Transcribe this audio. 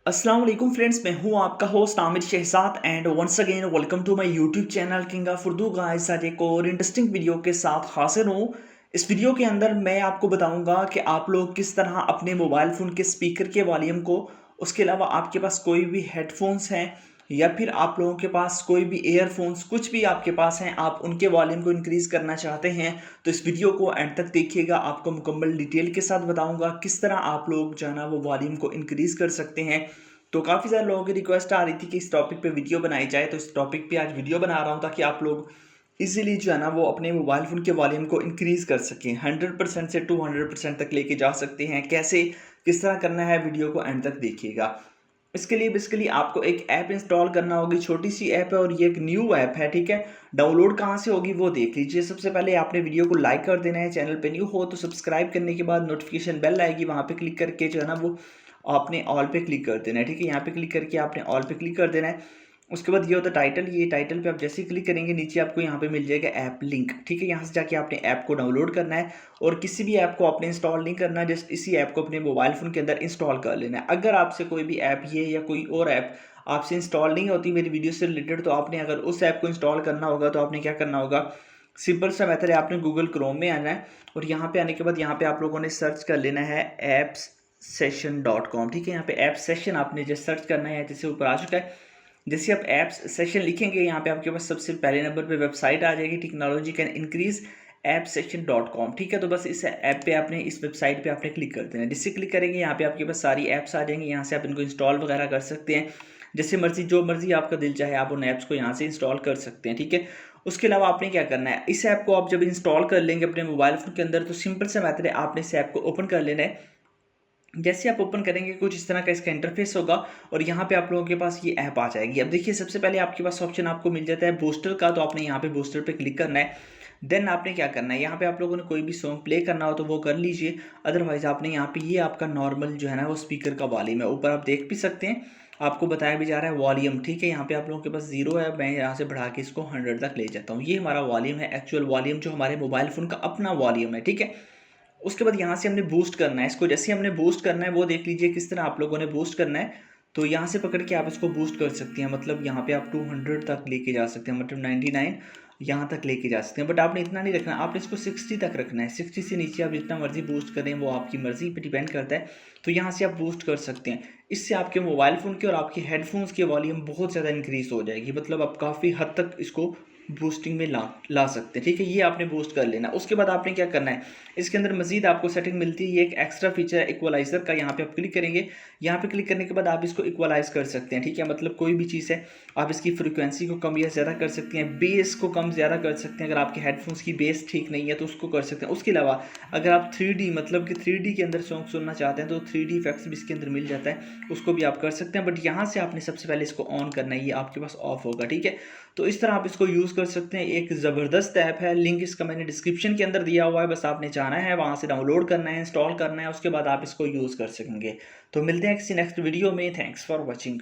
अस्सलाम वालेकुम फ्रेंड्स, मैं हूं आपका host Aamir Shahzad and once again welcome to my YouTube channel king of Urdu guys. आज एक और इंटरेस्टिंग वीडियो के साथ हाजिर हूं। इस वीडियो के अंदर मैं आपको बताऊंगा कि आप लोग किस तरह अपने मोबाइल फ़ोन के स्पीकर के वॉल्यूम को, उसके अलावा आपके पास कोई भी हेडफोन्स हैं या फिर आप लोगों के पास कोई भी ईयरफोन्स कुछ भी आपके पास हैं, आप उनके वॉल्यूम को इंक्रीज़ करना चाहते हैं तो इस वीडियो को एंड तक देखिएगा। आपको मुकम्मल डिटेल के साथ बताऊंगा किस तरह आप लोग जो है ना वो वॉल्यूम को इंक्रीज़ कर सकते हैं। तो काफ़ी सारे लोगों की रिक्वेस्ट आ रही थी कि इस टॉपिक पे वीडियो बनाई जाए, तो इस टॉपिक पे आज वीडियो बना रहा हूँ ताकि आप लोग इजीली जो है ना वो अपने मोबाइल फ़ोन के वॉल्यूम को इंक्रीज़ कर सकें, 100% से 200% तक लेके जा सकते हैं। कैसे, किस तरह करना है, वीडियो को एंड तक देखिएगा। इसके लिए बेसिकली आपको एक ऐप इंस्टॉल करना होगी, छोटी सी ऐप है और ये एक न्यू ऐप है, ठीक है। डाउनलोड कहाँ से होगी वो देख लीजिए। सबसे पहले आपने वीडियो को लाइक कर देना है, चैनल पे न्यू हो तो सब्सक्राइब करने के बाद नोटिफिकेशन बेल आएगी, वहाँ पे क्लिक करके जो है ना वो आपने ऑल पे क्लिक कर देना है, ठीक है। यहाँ पे क्लिक करके आपने ऑल पे क्लिक कर देना है। उसके बाद ये होता है टाइटल, ये टाइटल पे आप जैसे ही क्लिक करेंगे नीचे आपको यहाँ पे मिल जाएगा ऐप लिंक, ठीक है। यहाँ से जाके आपने ऐप को डाउनलोड करना है और किसी भी ऐप को आपने इंस्टॉल नहीं करना, जस्ट इसी ऐप को अपने मोबाइल फ़ोन के अंदर इंस्टॉल कर लेना है। अगर आपसे कोई भी ऐप, ये या कोई और ऐप आपसे इंस्टॉल नहीं होती मेरी वीडियो से रिलेटेड, तो आपने अगर उस ऐप को इंस्टॉल करना होगा तो आपने क्या करना होगा, सिंपल सा मेथड है, आपने गूगल क्रोम में आना है और यहाँ पे आने के बाद यहाँ पे आप लोगों ने सर्च कर लेना है appsession.com, ठीक है। यहाँ पे ऐप सेशन आपने जैसे सर्च करना है, जैसे ऊपर आ चुका है। जैसे आप ऐप्स सेशन लिखेंगे यहाँ पे आपके पास सबसे पहले नंबर पे वेबसाइट आ जाएगी, टेक्नोलॉजी कैन इंक्रीज appsession.com, ठीक है। तो बस इस ऐप पे आपने, इस वेबसाइट पे आपने क्लिक कर देना है। जिससे क्लिक करेंगे यहाँ पे आपके पास सारी ऐप्स आ जाएंगी, यहाँ से आप इनको इंस्टॉल वगैरह कर सकते हैं। जैसे मर्जी, जो मर्जी आपका दिल चाहे आप उन ऐप्स को यहाँ से इंस्टॉल कर सकते हैं, ठीक है। उसके अलावा आपने क्या करना है, इस ऐप को आप जब इंस्टॉल कर लेंगे अपने मोबाइल फ़ोन के अंदर तो सिंपल सा मेथड है, आपने इस ऐप को ओपन कर लेना है। जैसे आप ओपन करेंगे कुछ इस तरह का इसका इंटरफेस होगा और यहाँ पे आप लोगों के पास ये ऐप आ जाएगी। अब देखिए सबसे पहले आपके पास ऑप्शन आपको मिल जाता है बूस्टर का, तो आपने यहाँ पे बूस्टर पे क्लिक करना है। देन आपने क्या करना है, यहाँ पे आप लोगों ने कोई भी सॉन्ग प्ले करना हो तो वो कर लीजिए। अदरवाइज आपने यहाँ पे, ये आपका नॉर्मल जो है ना वो स्पीकर का वॉल्यूम है, ऊपर आप देख भी सकते हैं, आपको बताया भी जा रहा है वॉल्यूम, ठीक है। यहाँ पे आप लोगों के पास 0 है, मैं यहाँ से बढ़ा के इसको 100 तक ले जाता हूँ। ये हमारा वॉल्यूम है, एक्चुअल वॉल्यूम जो हमारे मोबाइल फ़ोन का अपना वॉल्यूम है, ठीक है। उसके बाद यहाँ से हमने बूस्ट करना है इसको। जैसे हमने बूस्ट करना है वो देख लीजिए किस तरह आप लोगों ने बूस्ट करना है। तो यहाँ से पकड़ के आप इसको बूस्ट कर सकते हैं, मतलब यहाँ पे आप 200 तक लेके जा सकते हैं, मतलब 99 यहाँ तक लेके जा सकते हैं। बट आपने इतना नहीं रखना, आपने इसको 60 तक रखना है। 60 से नीचे आप जितना मर्जी बूस्ट करें वो आपकी मर्जी पे डिपेंड करता है। तो यहाँ से आप बूस्ट कर सकते हैं। इससे आपके मोबाइल फ़ोन के और आपके हेडफोन्स की वॉल्यूम बहुत ज़्यादा इंक्रीज़ हो जाएगी, मतलब आप काफ़ी हद तक इसको बूस्टिंग में ला ला सकते हैं, ठीक है। ये आपने बूस्ट कर लेना। उसके बाद आपने क्या करना है, इसके अंदर मजीद आपको सेटिंग मिलती है, ये एक एक्स्ट्रा फीचर है इक्वलाइज़र का। यहाँ पे आप क्लिक करेंगे, यहाँ पे क्लिक करने के बाद आप इसको इक्वलाइज़ कर सकते हैं, ठीक है। मतलब कोई भी चीज़ है, आप इसकी फ्रीक्वेंसी को कम या ज़्यादा कर सकते हैं, बेस को कम ज़्यादा कर सकते हैं। अगर आपके हेडफोन्स की बेस ठीक नहीं है तो उसको कर सकते हैं। उसके अलावा अगर आप 3D, मतलब कि 3D के अंदर सॉन्ग सुनना चाहते हैं तो 3D इफेक्ट्स भी इसके अंदर मिल जाता है, उसको भी आप कर सकते हैं। बट यहाँ से आपने सबसे पहले इसको ऑन करना है, ये आपके पास ऑफ होगा, ठीक है। तो इस तरह आप इसको यूज़ कर सकते हैं। एक ज़बरदस्त ऐप है, लिंक इसका मैंने डिस्क्रिप्शन के अंदर दिया हुआ है, बस आपने जाना है वहाँ से डाउनलोड करना है, इंस्टॉल करना है, उसके बाद आप इसको यूज़ कर सकेंगे। तो मिलते हैं किसी नेक्स्ट वीडियो में। Thanks for watching.